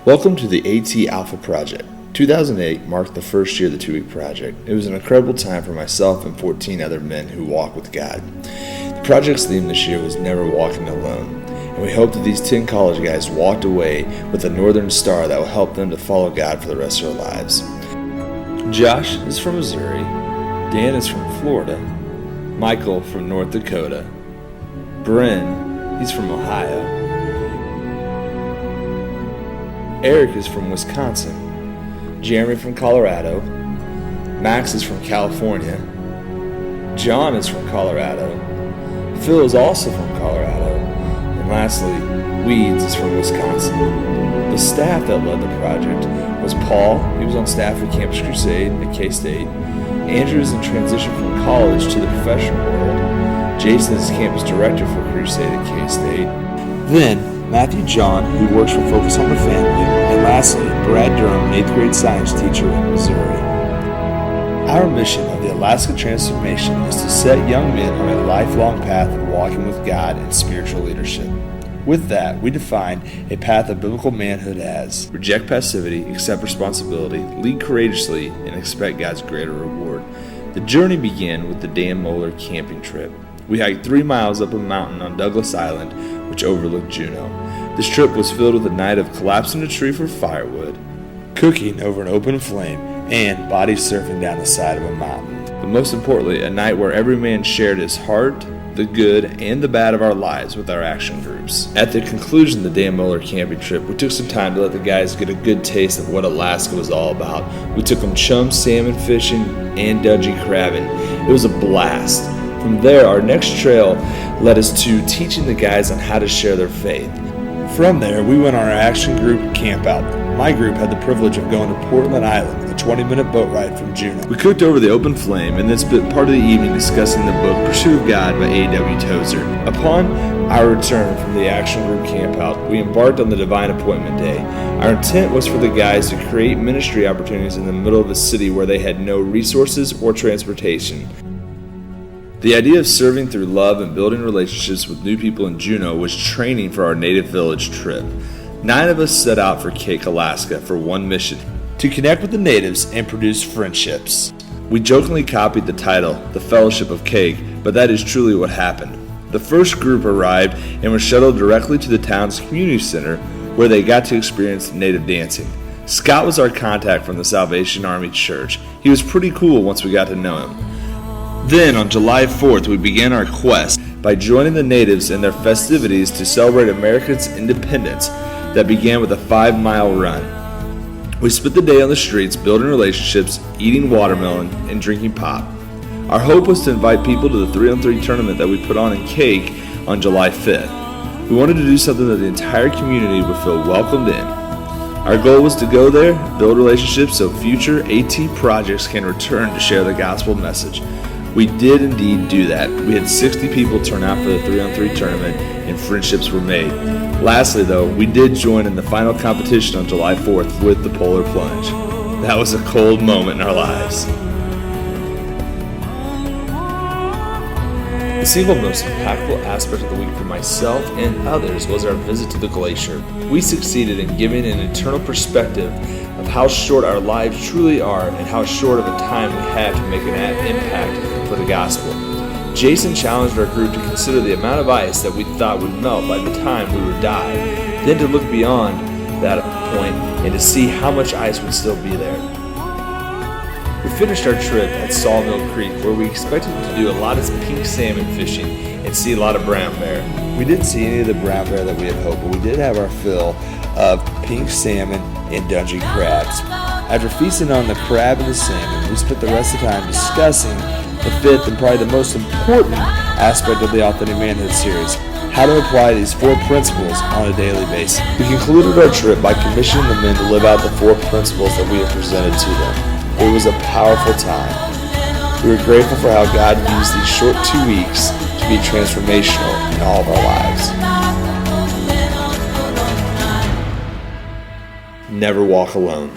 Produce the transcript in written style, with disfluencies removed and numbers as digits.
Welcome to the At-Alpha Project. 2008 marked the first year of the 2-week project. It was an incredible time for myself and 14 other men who walk with God. The project's theme this year was Never Walking Alone, and we hope that these 10 college guys walked away with a northern star that will help them to follow God for the rest of their lives. Josh is from Missouri, Dan is from Florida, Michael from North Dakota, Bryn, he's from Ohio, Eric is from Wisconsin, Jeremy from Colorado, Max is from California, John is from Colorado, Phil is also from Colorado, and lastly, Weeds is from Wisconsin. The staff that led the project was Paul, he was on staff at Campus Crusade at K-State, Andrew is in transition from college to the professional world, Jason is campus director for Crusade at K-State, then Matthew John, who works for Focus on the Family, and lastly, Brad Durham, an 8th grade science teacher in Missouri. Our mission of the Alaska Transformation is to set young men on a lifelong path of walking with God and spiritual leadership. With that, we define a path of biblical manhood as reject passivity, accept responsibility, lead courageously, and expect God's greater reward. The journey began with the Dan Moeller camping trip. We hiked 3 miles up a mountain on Douglas Island, which overlooked Juneau. This trip was filled with a night of collapsing a tree for firewood, cooking over an open flame, and body surfing down the side of a mountain. But most importantly, a night where every man shared his heart, the good, and the bad of our lives with our action groups. At the conclusion of the Dan Moeller camping trip, we took some time to let the guys get a good taste of what Alaska was all about. We took them chum salmon fishing and dudgey crabbing. It was a blast. From there, our next trail led us to teaching the guys on how to share their faith. From there, we went on our action group campout. My group had the privilege of going to Portland Island, a 20-minute boat ride from Juneau. We cooked over the open flame and then spent part of the evening discussing the book Pursuit of God by A.W. Tozer. Upon our return from the action group campout, we embarked on the Divine Appointment Day. Our intent was for the guys to create ministry opportunities in the middle of a city where they had no resources or transportation. The idea of serving through love and building relationships with new people in Juneau was training for our native village trip. 9 of us set out for Cake, Alaska for one mission: to connect with the natives and produce friendships. We jokingly copied the title, The Fellowship of Cake, but that is truly what happened. The first group arrived and was shuttled directly to the town's community center where they got to experience native dancing. Scott was our contact from the Salvation Army Church. He was pretty cool once we got to know him. Then, on July 4th, we began our quest by joining the natives in their festivities to celebrate America's independence that began with a 5-mile run. We spent the day on the streets building relationships, eating watermelon, and drinking pop. Our hope was to invite people to the 3-on-3 tournament that we put on in Cake on July 5th. We wanted to do something that the entire community would feel welcomed in. Our goal was to go there, build relationships so future AT projects can return to share the gospel message. We did indeed do that. We had 60 people turn out for the 3-on-3 tournament and friendships were made. Lastly though, we did join in the final competition on July 4th with the polar plunge. That was a cold moment in our lives. The single most impactful aspect of the week for myself and others was our visit to the glacier. We succeeded in giving an eternal perspective of how short our lives truly are and how short of a time we have to make an impact for the gospel. Jason challenged our group to consider the amount of ice that we thought would melt by the time we would die, then to look beyond that point and to see how much ice would still be there. We finished our trip at Sawmill Creek where we expected to do a lot of pink salmon fishing and see a lot of brown bear. We didn't see any of the brown bear that we had hoped, but we did have our fill of pink salmon and dudgey crabs. After feasting on the crab and the salmon, we spent the rest of the time discussing the 5th and probably the most important aspect of the Authentic Manhood series: how to apply these 4 principles on a daily basis. We concluded our trip by commissioning the men to live out the 4 principles that we have presented to them. It was a powerful time. We were grateful for how God used these short 2 weeks to be transformational in all of our lives. Never walk alone.